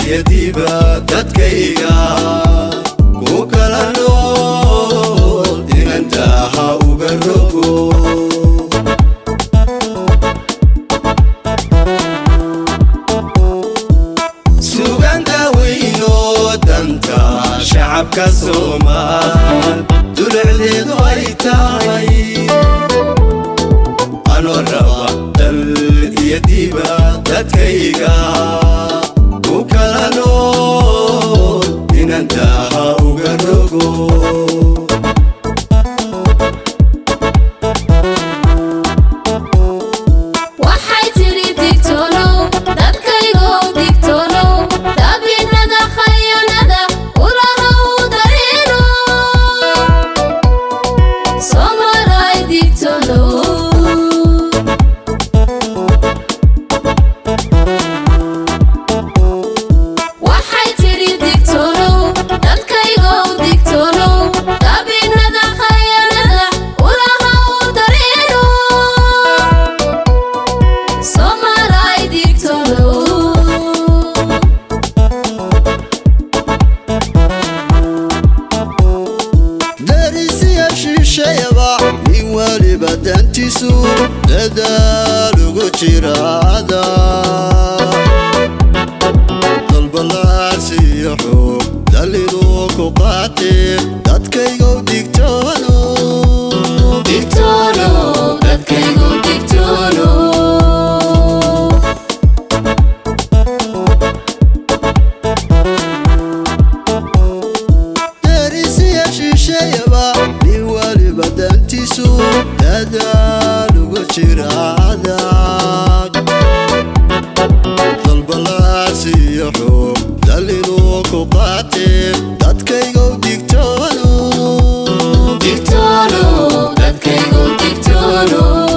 يديبا تدكيغا كوكالا نول إن انتها وقرقو سوغان داوينو دانتا شعب كسومال دولع ليدو ايتاي أنا الروا دل يديبا تدكيغا وكلا نول إن انتها وقرقو بدنتيسو دادالو جيرادا قلب اللاسي حب دليلو كوقاتي دادكيغو ديكتونو دادكيغو ديكتونو داريسي شيشيبا نيوالي بدنتيسو دادالو جيرادا قلب اللاسي حب دليلو كوقاتي دادكيغو ديكتونو دادكيغو ديكتونو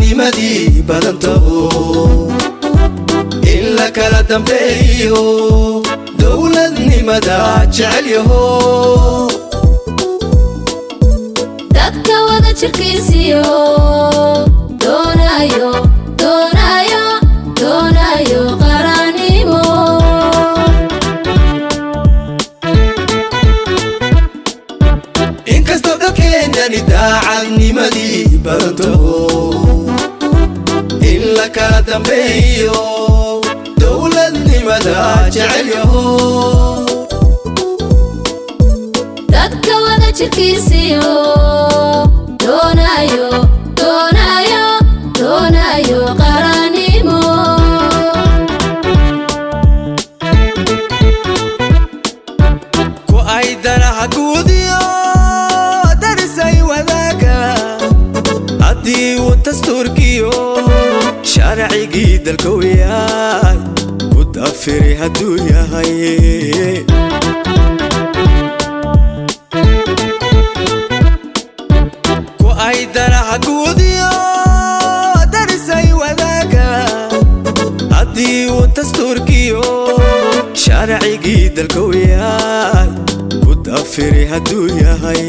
nimadii badantaho إلا كلا دمبيو dowladnimada jecel yaho dadka wada jirkiisiyo doonayo qaranimo inkastoo dadkeenani daacadnimadii badantaho in la kala dambeeyo dowladnimada jecel yaho jirkiisiyo doonayo doonayo doonayo qaranimo ku ay danaha guudiyo darisay wadaaga haddii uu dastuurkiyo sharcigii dalka u yahay ku dafiri hadduu yahay ku ay danaha guudiyo darisay wadaaga haddii uu dastuurkiyo sharcigii dalka u yahay ku dafiri hadduu yahay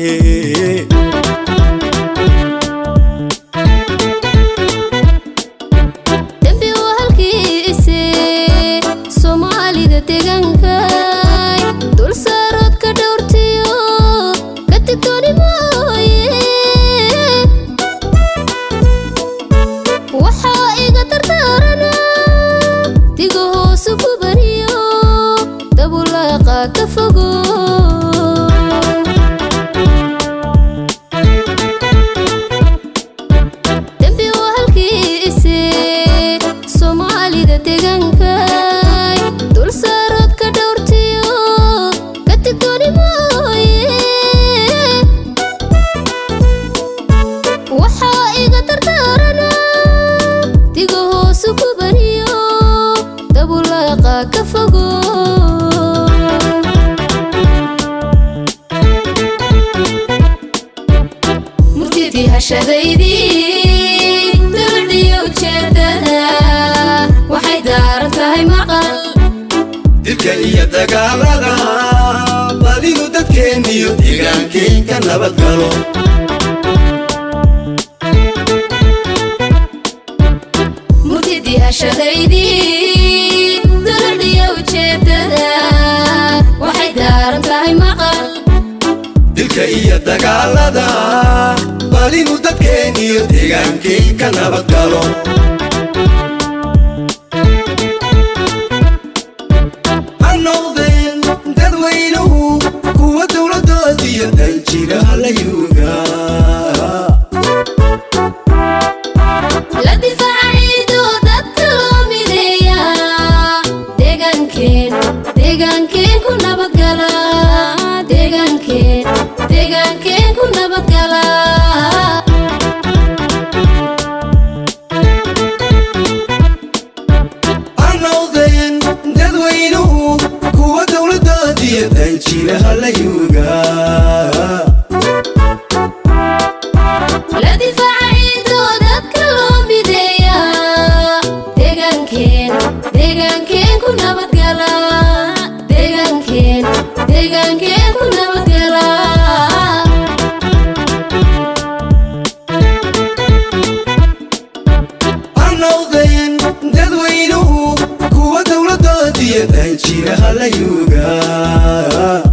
shadaydii duldiyo jeedada waxay daaran tahay maqal dilka iyo dagaalada badidu dadkeeniyo deegaankeenka nabadgalo murtidii hashadaydii duldiyo jeedada waxay daaran tahay maqal dilka iyo dagaalada badidu dadkeeniyo deegaankeenka nabadgalo ha noqdeen dadweynuhu kuwa dowladoodiyo daljira la yuugaa la difaaciido dadka loo mideeyaa deegaankeen ku nabadgala deegaankeen ku nabadgala ha noqdeen dadweynuhu kuwa dowladoodiyo daljira la yuugaa la difaaciido dadka loo mideeyaa deegaankeen ku nabadgala deegaankeen ku nabadgala ha noqdeen dadweynuhu kuwa dowladoodiyo daljira la yuugaa